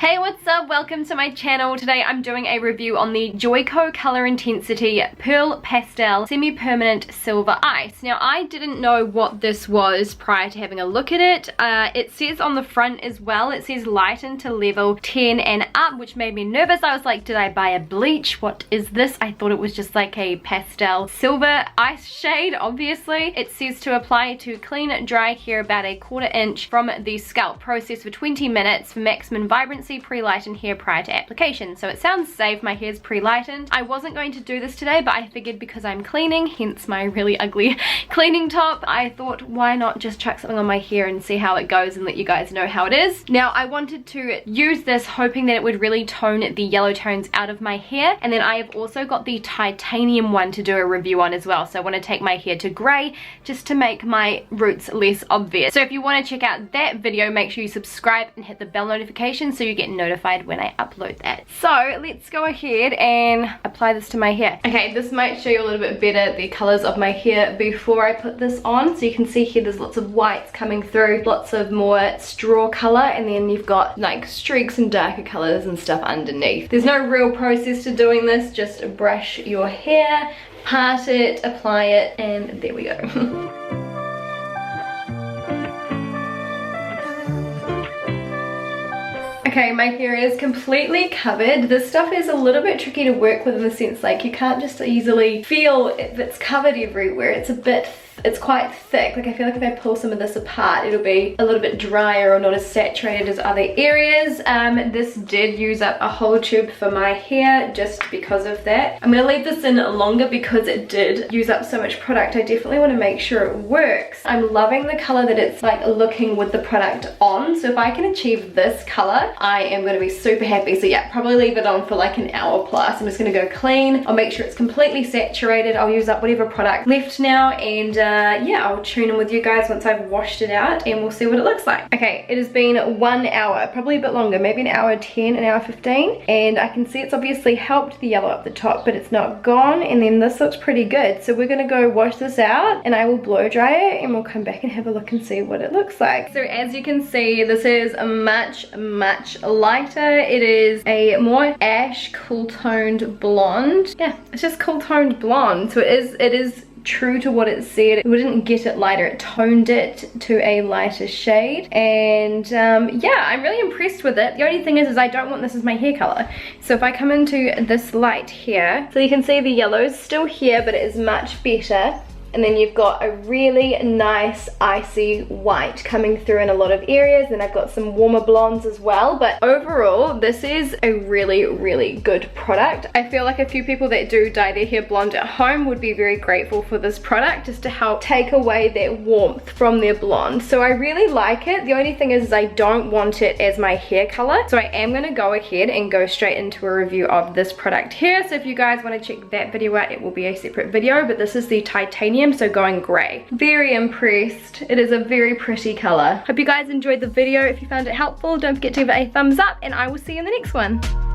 Hey, what's up? Welcome to my channel. Today I'm doing a review on the Joico Color Intensity Pearl Pastel Semi-Permanent Silver Ice. Now, I didn't know what this was prior to having a look at it. It says on the front as well, it says lighten to level 10 and up, which made me nervous. I was like, did I buy a bleach? What is this? I thought it was just like a pastel silver ice shade, obviously. It says to apply to clean, dry hair about a 1/4 inch from the scalp. Process for 20 minutes for maximum vibrancy. Pre-lighten hair prior to application. So it sounds safe. My hair's pre-lightened. I wasn't going to do this today, but I figured because I'm cleaning, hence my really ugly cleaning top, I thought why not just chuck something on my hair and see how it goes and let you guys know how it is. Now, I wanted to use this hoping that it would really tone the yellow tones out of my hair, and then I have also got the titanium one to do a review on as well. So I want to take my hair to grey just to make my roots less obvious. So if you want to check out that video, make sure you subscribe and hit the bell notification so you get notified when I upload that. So let's go ahead and apply this to my hair. Okay, this might show you a little bit better the colors of my hair before I put this on. So you can see here there's lots of whites coming through, lots of more straw color, and then you've got like streaks and darker colors and stuff underneath. There's no real process to doing this, just brush your hair, part it, apply it, and there we go. Okay, my hair is completely covered. This stuff is a little bit tricky to work with in the sense like you can't just easily feel if it's covered everywhere. It's quite thick. Like I feel like if I pull some of this apart, it'll be a little bit drier or not as saturated as other areas. This did use up a whole tube for my hair just because of that. I'm gonna leave this in longer because it did use up so much product. I definitely want to make sure it works. I'm loving the color that it's like looking with the product on. So if I can achieve this color, I am gonna be super happy. So yeah, probably leave it on for like an hour plus. I'm just gonna go clean. I'll make sure it's completely saturated. I'll use up whatever product left now, and yeah, I'll tune in with you guys once I've washed it out and we'll see what it looks like. Okay, it has been 1 hour, probably a bit longer, maybe an hour 10, an hour 15, and I can see it's obviously helped the yellow up the top, but it's not gone, and then this looks pretty good. So we're gonna go wash this out and I will blow dry it and we'll come back and have a look and see what it looks like. So as you can see, this is a much lighter. It is a more ash cool toned blonde. Yeah, it's just cool toned blonde. So it is true to what it said. It didn't get it lighter, it toned it to a lighter shade, and yeah, I'm really impressed with it. The only thing is I don't want this as my hair color. So if I come into this light here, so you can see the yellow is still here, but it is much better. And then you've got a really nice icy white coming through in a lot of areas, and I've got some warmer blondes as well. But overall, this is a really good product. I feel like a few people that do dye their hair blonde at home would be very grateful for this product, just to help take away that warmth from their blonde. So I really like it. The only thing is I don't want it as my hair color, so I am going to go ahead and go straight into a review of this product here. So if you guys want to check that video out, it will be a separate video, but this is the titanium, so going grey. Very impressed. It is a very pretty color. Hope you guys enjoyed the video. If you found it helpful, don't forget to give it a thumbs up, and I will see you in the next one.